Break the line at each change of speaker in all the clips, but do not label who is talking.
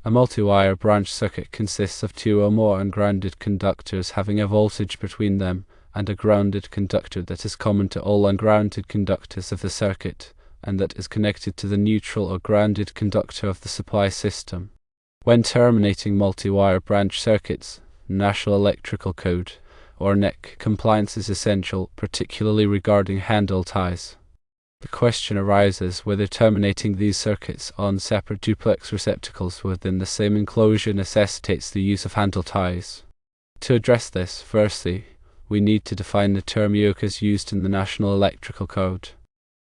A multi-wire branch circuit consists of two or more ungrounded conductors having a voltage between them, and a grounded conductor that is common to all ungrounded conductors of the circuit, and that is connected to the neutral or grounded conductor of the supply system. When terminating multi-wire branch circuits, National Electrical Code, or NEC, compliance is essential, particularly regarding handle ties. The question arises whether terminating these circuits on separate duplex receptacles within the same enclosure necessitates the use of handle ties. To address this, firstly, we need to define the term yoke as used in the National Electrical Code.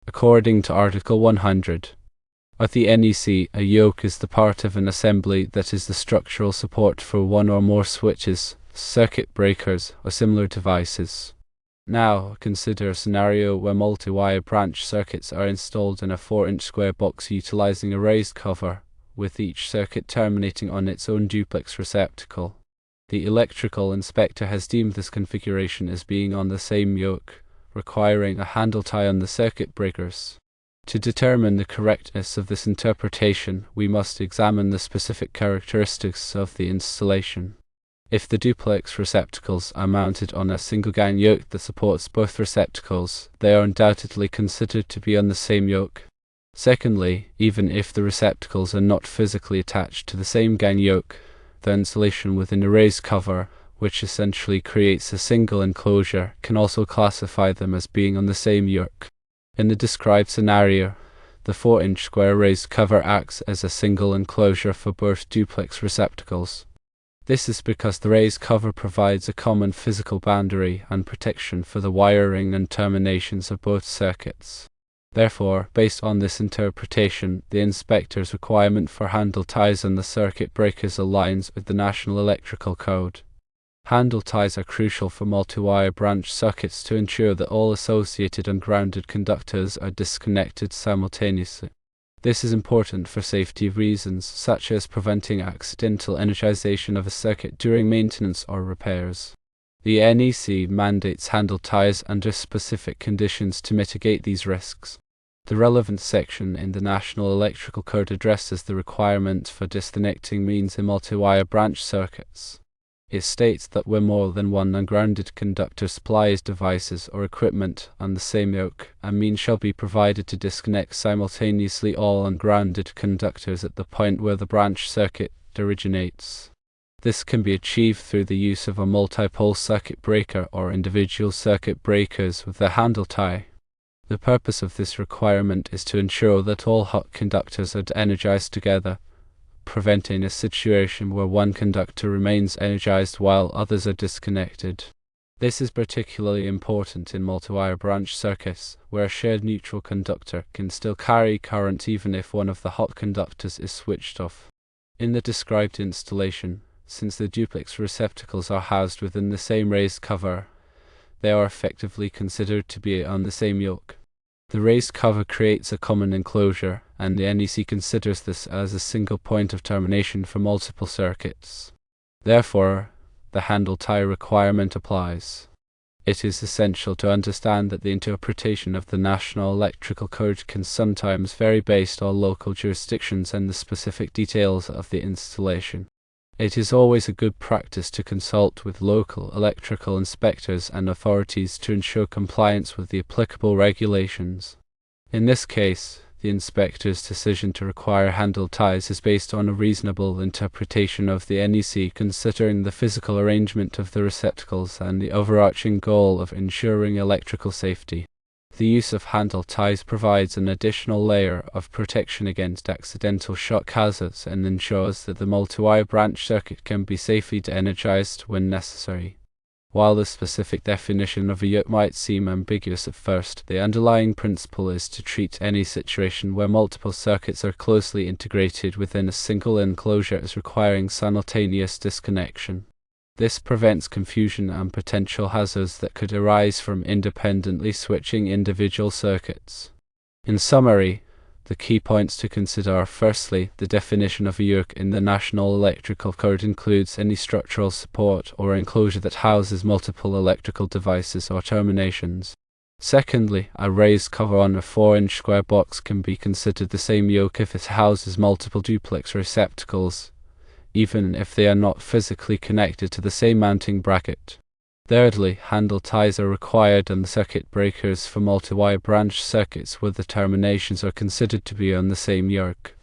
According to Article 100 of the NEC, a yoke is the part of an assembly that is the structural support for one or more switches, circuit breakers, or similar devices. Now, consider a scenario where multi-wire branch circuits are installed in a 4-inch square box utilizing a raised cover, with each circuit terminating on its own duplex receptacle. The electrical inspector has deemed this configuration as being on the same yoke, requiring a handle tie on the circuit breakers. To determine the correctness of this interpretation, we must examine the specific characteristics of the installation. If the duplex receptacles are mounted on a single gang yoke that supports both receptacles, they are undoubtedly considered to be on the same yoke. Secondly, even if the receptacles are not physically attached to the same gang yoke, the installation within a raised cover, which essentially creates a single enclosure, can also classify them as being on the same yoke. In the described scenario, the 4-inch square raised cover acts as a single enclosure for both duplex receptacles. This is because the raised cover provides a common physical boundary and protection for the wiring and terminations of both circuits. Therefore, based on this interpretation, the inspector's requirement for handle ties on the circuit breakers aligns with the National Electrical Code. Handle ties are crucial for multi-wire branch circuits to ensure that all associated ungrounded conductors are disconnected simultaneously. This is important for safety reasons, such as preventing accidental energization of a circuit during maintenance or repairs. The NEC mandates handle ties under specific conditions to mitigate these risks. The relevant section in the National Electrical Code addresses the requirement for disconnecting means in multi-wire branch circuits. It states that where more than one ungrounded conductor supplies devices or equipment on the same yoke, a means shall be provided to disconnect simultaneously all ungrounded conductors at the point where the branch circuit originates. This can be achieved through the use of a multi-pole circuit breaker or individual circuit breakers with a handle tie. The purpose of this requirement is to ensure that all hot conductors are energized together, preventing a situation where one conductor remains energized while others are disconnected. This is particularly important in multi-wire branch circuits, where a shared neutral conductor can still carry current even if one of the hot conductors is switched off. In the described installation, since the duplex receptacles are housed within the same raised cover, they are effectively considered to be on the same yoke. The raised cover creates a common enclosure, and the NEC considers this as a single point of termination for multiple circuits. Therefore, the handle tie requirement applies. It is essential to understand that the interpretation of the National Electrical Code can sometimes vary based on local jurisdictions and the specific details of the installation. It is always a good practice to consult with local electrical inspectors and authorities to ensure compliance with the applicable regulations. In this case, the inspector's decision to require handle ties is based on a reasonable interpretation of the NEC, considering the physical arrangement of the receptacles and the overarching goal of ensuring electrical safety. The use of handle ties provides an additional layer of protection against accidental shock hazards and ensures that the multi-wire branch circuit can be safely de-energized when necessary. While the specific definition of a yoke might seem ambiguous at first, the underlying principle is to treat any situation where multiple circuits are closely integrated within a single enclosure as requiring simultaneous disconnection. This prevents confusion and potential hazards that could arise from independently switching individual circuits. In summary, the key points to consider are: firstly, the definition of a yoke in the National Electrical Code includes any structural support or enclosure that houses multiple electrical devices or terminations. Secondly, a raised cover on a 4-inch square box can be considered the same yoke if it houses multiple duplex receptacles, even if they are not physically connected to the same mounting bracket. Thirdly, handle ties are required on the circuit breakers for multi-wire branch circuits where the terminations are considered to be on the same yoke.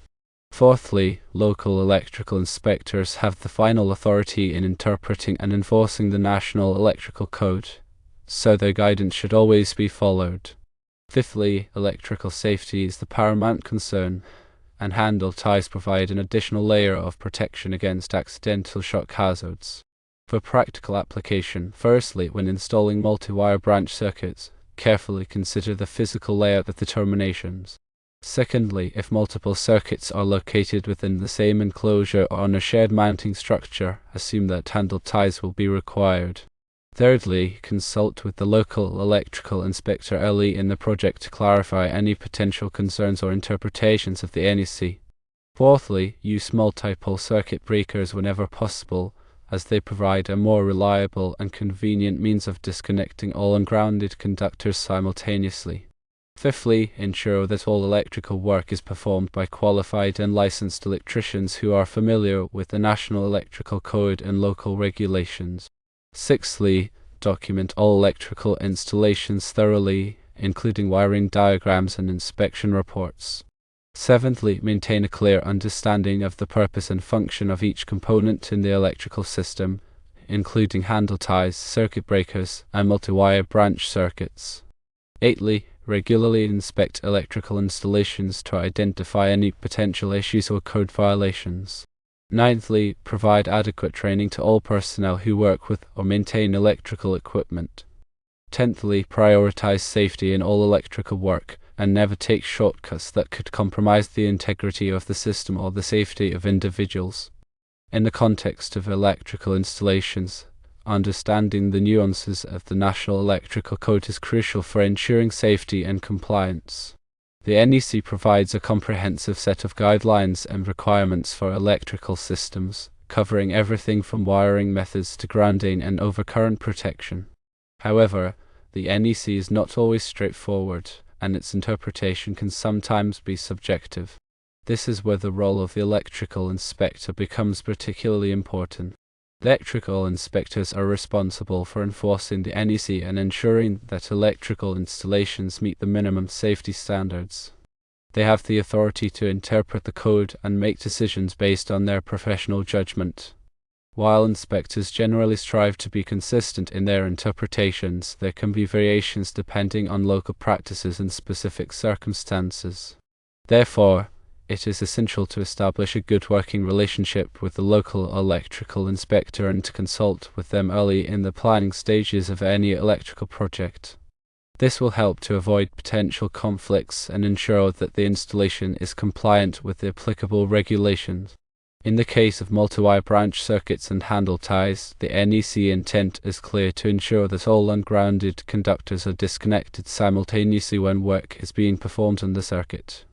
Fourthly, local electrical inspectors have the final authority in interpreting and enforcing the National Electrical Code, so their guidance should always be followed. Fifthly, electrical safety is the paramount concern, and handle ties provide an additional layer of protection against accidental shock hazards. For practical application, firstly, when installing multi-wire branch circuits, carefully consider the physical layout of the terminations. Secondly, if multiple circuits are located within the same enclosure or on a shared mounting structure, assume that handle ties will be required. Thirdly, consult with the local electrical inspector early in the project to clarify any potential concerns or interpretations of the NEC. Fourthly, use multi-pole circuit breakers whenever possible, as they provide a more reliable and convenient means of disconnecting all ungrounded conductors simultaneously. Fifthly, ensure that all electrical work is performed by qualified and licensed electricians who are familiar with the National Electrical Code and local regulations. Sixthly, document all electrical installations thoroughly, including wiring diagrams and inspection reports. Seventhly, maintain a clear understanding of the purpose and function of each component in the electrical system, including handle ties, circuit breakers, and multi-wire branch circuits. Eighthly, regularly inspect electrical installations to identify any potential issues or code violations. Ninthly, provide adequate training to all personnel who work with or maintain electrical equipment. Tenthly, prioritize safety in all electrical work, and never take shortcuts that could compromise the integrity of the system or the safety of individuals. In the context of electrical installations, understanding the nuances of the National Electrical Code is crucial for ensuring safety and compliance. The NEC provides a comprehensive set of guidelines and requirements for electrical systems, covering everything from wiring methods to grounding and overcurrent protection. However, the NEC is not always straightforward, and its interpretation can sometimes be subjective. This is where the role of the electrical inspector becomes particularly important. Electrical inspectors are responsible for enforcing the NEC and ensuring that electrical installations meet the minimum safety standards. They have the authority to interpret the code and make decisions based on their professional judgment. While inspectors generally strive to be consistent in their interpretations, there can be variations depending on local practices and specific circumstances. Therefore, it is essential to establish a good working relationship with the local electrical inspector and to consult with them early in the planning stages of any electrical project. This will help to avoid potential conflicts and ensure that the installation is compliant with the applicable regulations. In the case of multi-wire branch circuits and handle ties, the NEC intent is clear to ensure that all ungrounded conductors are disconnected simultaneously when work is being performed on the circuit.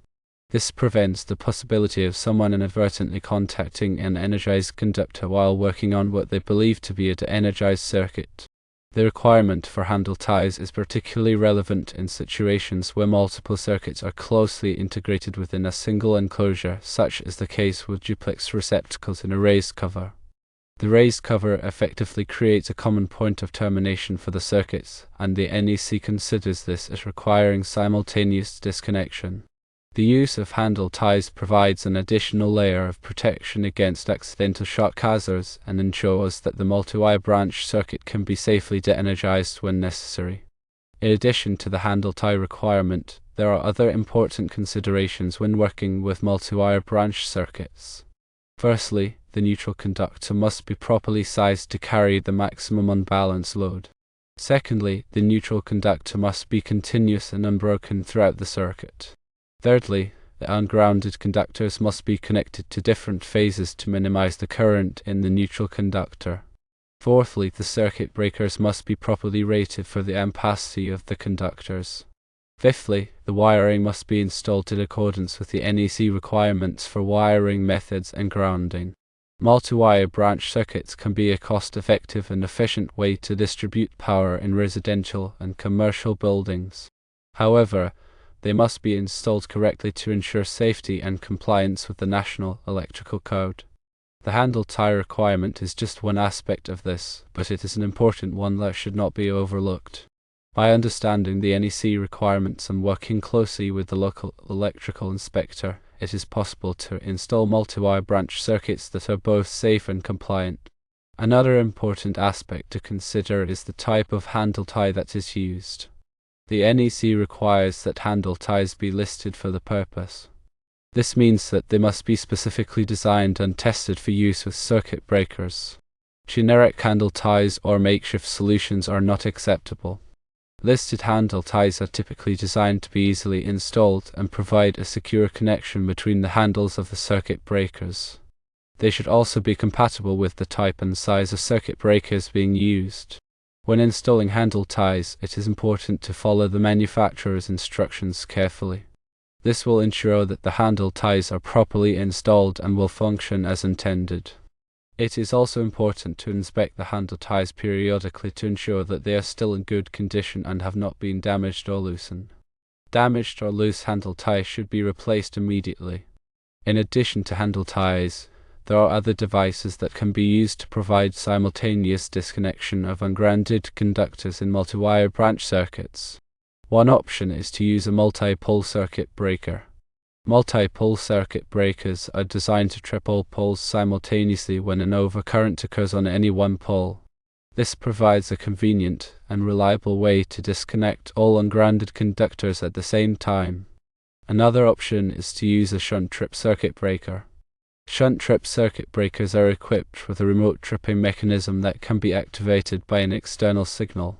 This prevents the possibility of someone inadvertently contacting an energized conductor while working on what they believe to be an energized circuit. The requirement for handle ties is particularly relevant in situations where multiple circuits are closely integrated within a single enclosure, such is the case with duplex receptacles in a raised cover. The raised cover effectively creates a common point of termination for the circuits, and the NEC considers this as requiring simultaneous disconnection. The use of handle ties provides an additional layer of protection against accidental shock hazards and ensures that the multi-wire branch circuit can be safely de-energized when necessary. In addition to the handle tie requirement, there are other important considerations when working with multi-wire branch circuits. Firstly, the neutral conductor must be properly sized to carry the maximum unbalanced load. Secondly, the neutral conductor must be continuous and unbroken throughout the circuit. Thirdly, the ungrounded conductors must be connected to different phases to minimize the current in the neutral conductor. Fourthly, the circuit breakers must be properly rated for the ampacity of the conductors. Fifthly, the wiring must be installed in accordance with the NEC requirements for wiring methods and grounding. Multi-wire branch circuits can be a cost-effective and efficient way to distribute power in residential and commercial buildings. However, they must be installed correctly to ensure safety and compliance with the National Electrical Code. The handle tie requirement is just one aspect of this, but it is an important one that should not be overlooked. By understanding the NEC requirements and working closely with the local electrical inspector, it is possible to install multi-wire branch circuits that are both safe and compliant. Another important aspect to consider is the type of handle tie that is used. The NEC requires that handle ties be listed for the purpose. This means that they must be specifically designed and tested for use with circuit breakers. Generic handle ties or makeshift solutions are not acceptable. Listed handle ties are typically designed to be easily installed and provide a secure connection between the handles of the circuit breakers. They should also be compatible with the type and size of circuit breakers being used. When installing handle ties, it is important to follow the manufacturer's instructions carefully. This will ensure that the handle ties are properly installed and will function as intended. It is also important to inspect the handle ties periodically to ensure that they are still in good condition and have not been damaged or loosened. Damaged or loose handle ties should be replaced immediately. In addition to handle ties, there are other devices that can be used to provide simultaneous disconnection of ungrounded conductors in multi-wire branch circuits. One option is to use a multi-pole circuit breaker. Multi-pole circuit breakers are designed to trip all poles simultaneously when an overcurrent occurs on any one pole. This provides a convenient and reliable way to disconnect all ungrounded conductors at the same time. Another option is to use a shunt trip circuit breaker. Shunt trip circuit breakers are equipped with a remote tripping mechanism that can be activated by an external signal.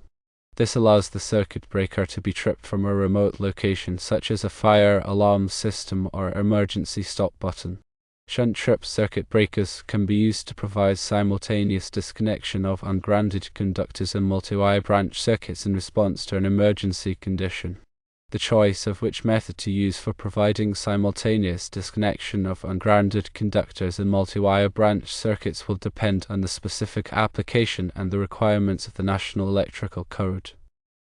This allows the circuit breaker to be tripped from a remote location such as a fire alarm system or emergency stop button. Shunt trip circuit breakers can be used to provide simultaneous disconnection of ungrounded conductors in multi-wire branch circuits in response to an emergency condition. The choice of which method to use for providing simultaneous disconnection of ungrounded conductors in multi-wire branch circuits will depend on the specific application and the requirements of the National Electrical Code.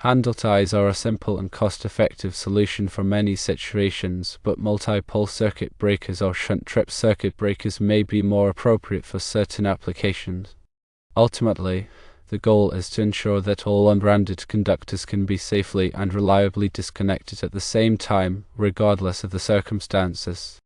Handle ties are a simple and cost-effective solution for many situations, but multi-pole circuit breakers or shunt trip circuit breakers may be more appropriate for certain applications. Ultimately, the goal is to ensure that all ungrounded conductors can be safely and reliably disconnected at the same time, regardless of the circumstances.